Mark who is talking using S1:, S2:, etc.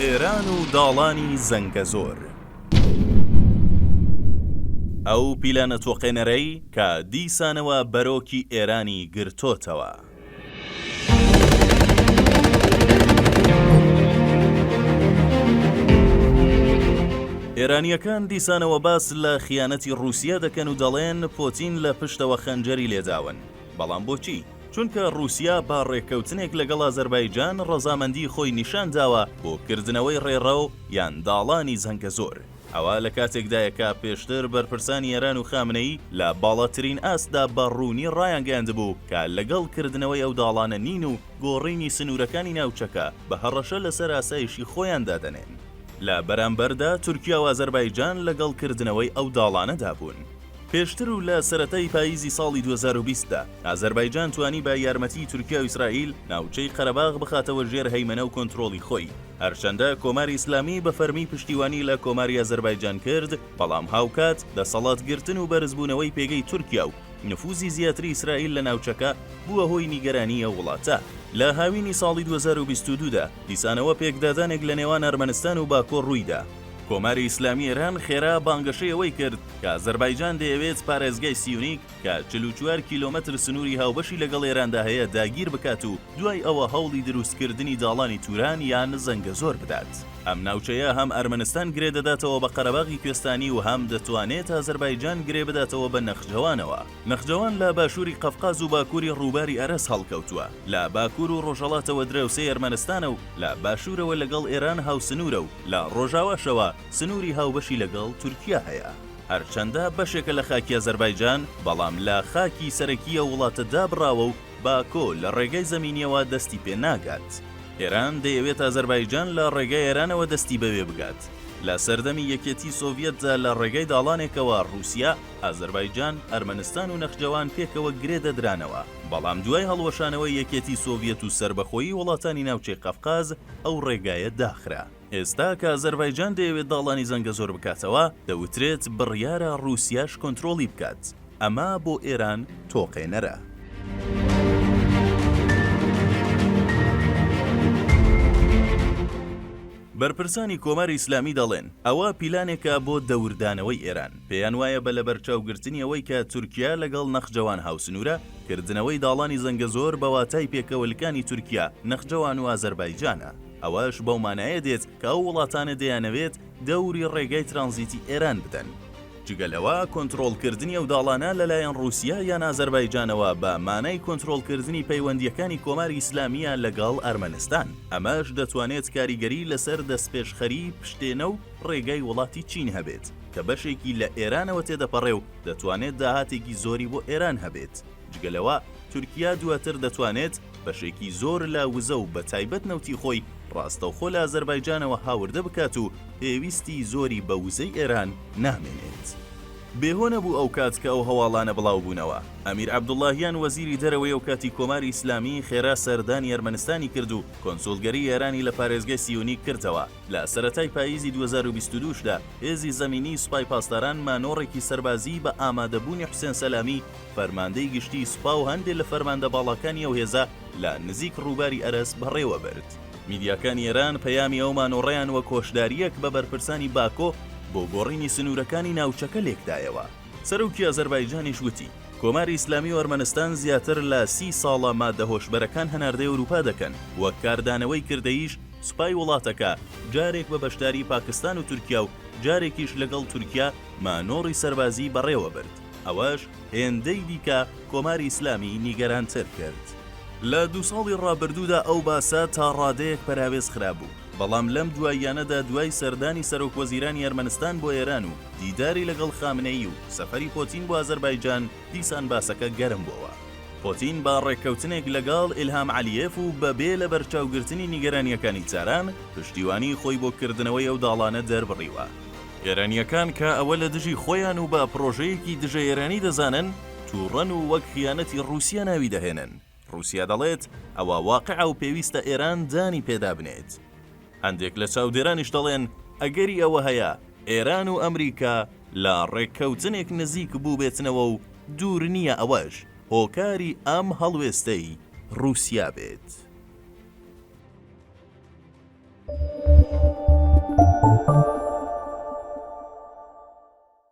S1: ئێران و داڵانی زەنگەزۆر. ئەو پیلانە تۆقێنەرەی کە دیسانەوە بەرۆکی ئێرانی گرتۆتەوە. ئێرانیەکان دیسانەوە باس لە خیانەتی رووسیا دەکەن و دەڵێن پۆتین لە پشتەوە خەنجەری لێداون. بەڵام بۆچی؟ چونکە رووسیا با ڕێککەوتنێک لەگەڵ ئازەربایجان ڕەزامەندی خۆی نیشان داوە بۆ کردنەوەی ڕێڕەو یان داڵانی زەنگەزۆر. ئەوە لە کاتێکدایەکە پێشتر بەرپرسانی ئێران و خامنەی لە باڵاترین ئاسدا بە ڕوونی ڕایانگەاندبوو کە لەگەڵ کردنەوەی ئەو داڵانە نین و گۆڕینی سنوورەکانی ناوچەکە بە هەڕەشە لەسەر ئاسایشی خۆیان دادەنێن. لە بەرامبەردا تورکیا و ئازەربایجان لەگەڵ کردنەوەی ئەو داڵانەدا بوون. پێشتر و لە سەرەتای پاییزی ساڵی 2020دا ئازەربایجان توانی بە یارمەتی تورکیا و ئیسرائیل ناوچەی قەرەباغ بخاتەوە ژێر هەیمەنە و کۆنتڕۆڵی خۆی. هەرچەندە کۆماری ئیسلامی بە فەرمی پشتیوانی لە کۆماری ئازەربایجان کرد، بەڵام هاوکات دەسەڵاتگرتن و بەرزبوونەوەی پێگەی تورکیا و نفوزی زیاتری ئیسرائیل لە ناوچەکە بووە هۆی نیگەرانی ئەو وڵاتە. لە هاوینی ساڵی 2022دا دیسانەوە پێکدادانێک لە نێوان ئەرمەنستان و باکۆ ڕوویدا. کۆماری ئیسلامی ئێران خێرا بانگەشەیەوەی کرد کە ئازەربایجان دەیەوێت پارێزگای سیونیک کە 44 کیلۆمەتر سنووری هاوبەشی لەگەڵ ئێراندا هەیە داگیر بکات و دوای ئەوە هەوڵی دروستکردنی داڵانی توران یان زەنگەزۆر بدات. ئەم ناوچەیە هەم ئەرمەنستان گرێ دەداتەوە بە قەرەباغی کوێستانی و هەم دەتوانێت ئازەربایجان گرێ بداتەوە بە نەخجەوانەوە. نەخجەوان لە باشووری قەفقاز و باکووری ڕووباری ئەرەس هەڵکەوتووە، لە باکوور و ڕۆژهەڵاتەوە درەوسەی ئەرمەنستانە و لە باشوورەوە لەگەڵ ئێران هاوسنوورە و لە ڕۆژاواشەوە سنووری هاوبەشی لەگەڵ تورکیا هەیە. هەرچەندە بەشێکە لە خاکی ئازەربایجان، بەڵام لە خاکی سەرەکیە وڵاتە دابڕاوە و باکۆ لە ڕێگەی زەمینیەوە دەستی پێ ناگات. ئێران دەیەوێت ئازەربایجان لە ڕێگەی ئێرانەوە دەستی بەوێ بگات. لە سەردەمی یەکێتی سۆڤیەتدا لە ڕێگەی داڵانێکەوە رووسیا، ئازەربایجان، ئەرمەنستان و نەخجەوان پێکەوە گرێ دەدرانەوە. بەڵام دوای هەڵوەشانەوەی یەکێتی سۆڤیەت و سربەخۆیی وڵاتانی ناوچەی قەفقاز ئەو ڕێگایە داخرا. ئێستا کە ئازەربایجان دەیەوێت داڵانی زەنگەزۆر بکاتەوە، دەوترێت بڕیارە رووسیاش کۆنتڕۆڵی بکات. ئەمە بۆ ئێران تۆقێنەرە. بەرپرسانی کۆماری ئیسلامی دەڵێن ئەوە پیلانێکە بۆ دەوردانەوەی ئێران. پێیان وایە بە لەبەرچاوگرتنی ئەوەی کە تورکیا لەگەڵ نەخجەوان هاوسنوورە، کردنەوەی داڵانی زەنگەزۆر بە واتای پێکەوەلکانی تورکیا، نەخجەوان و ئازەربایجانە. ئەوەش بەو مانایە دێت کە ئەو وڵاتانە دەیانەوێت دەوری ڕێگای ترانزیتی ئێران بدەن. جگەلەوە کۆنتڕۆڵکردنی ئەو داڵانە لەلایەن رووسیا یان ئازەربایجانەوە بە مانای کۆنتڕۆڵکردنی پەیوەندیەکانی کۆماری ئیسلامیە لەگەڵ ئەرمەنستان. ئەمەش دەتوانێت کاریگەری لەسەر دەستپێشخەری پشتێنە و ڕێگای وڵاتی چین هەبێت کە بەشێکی لە ئێرانەوە تێدەپەڕێ و دەتوانێت داهاتێکی زۆری بۆ ئێران هەبێت. جگەلەوە تورکیا دواتر دەتوانێت بەشێکی زۆر لە وزە و بە تایبەت نەوتی خۆی ڕاستەوخۆ لە ئازەربایجانەوە هاوردە بکات و پێویستی زۆری بە وزەی ئێران نامێنێت. بێهۆ نەبوو ئەو کات کە ئەو هەواڵانە بڵاو بوونەوە. ئەمیر عەبدوڵڵاهیان وەزیری دەرەوەی ئەو کاتی کۆماری ئیسلامی خێرا سەردانی ئەرمەنستانی کرد و کۆنسوڵگەری ئێرانی لە پارێزگای سیونیک کردەوە. لە سەرەتای پاییزی 2022دا هێزی زەمینی سوپای پاسداران مانۆڕێکی سەربازی بە ئامادەبوونی حوسێن سەلامی، فەرماندەی گشتی سوپا و هەندێک لە فەرماندە باڵەکانی ئەو هێزە لە نزیک ڕووباری ئەرەس بەڕێوە برد. میدیاکانی ئێران پەیامی ئەو مانۆڕەیان وە کۆشداریەک بە بەرپرسانی باکۆ بۆ گۆڕینی سنوورەکانی ناوچەکە لێکدایەوە. سەرۆکی ئازەربایجانیش وتی کۆماری ئیسلامی و ئەرمەنستان زیاتر لە 30 ساڵە مادە هۆشبەرەکان هەناردەی ئەوروپا دەکەن. وەک کاردانەوەی کردەیش سوپای وڵاتەکە جارێک بە بەشداری پاکستان و تورکیا و جارێکیش لەگەڵ تورکیا مانۆڕی سەربازی بەڕێوە برد. ئەوەش هێندەی دیکە کۆماری ئیسلامی نیگەرانتر کرد. لە 2 ساڵی ڕابردوودا ئەو باسە تا ڕادەیەک پەراوێز خراببوو. بەڵام لەم دواییانەدا دوای سەردانی سەرۆکوەزیرانی ئەرمەنستان بۆ ئێران و دیداری لەگەڵ خامنەی و سەفەری پۆتین بۆ ئازەربایجان دیسان باسەکە گەرم بووەوە. پۆتین با ڕێککەوتنێک لەگەڵ ئیلهام عەلیێف و بەبێ لە بەرچاوگرتنی نیگەرانیەکانی جاران پشتیوانی خۆی بۆ کردنەوەی ئەو داڵانە دەربڕیوە. ئێرانیەکان کە ئەوە لە دژی خۆیان و بە پرۆژەیەکی دژە ئێرانی دەزانن، تووڕەن و وەک خیانەتی رووسیا ناوی دەهێنن. رووسیا دەڵێت ئەوە واقعە و پێویستە ئێران دانی پێدا بنێت. هەندێک لە چاودێرانیش دەڵێن ئەگەری ئەوە هەیە ئێران و ئەمریکا لە ڕێککەوتنێک نزیک بوو بێتنەوە و دوور نییە ئەوەش هۆکاری ئەم هەڵوێستەی رووسیا بێت.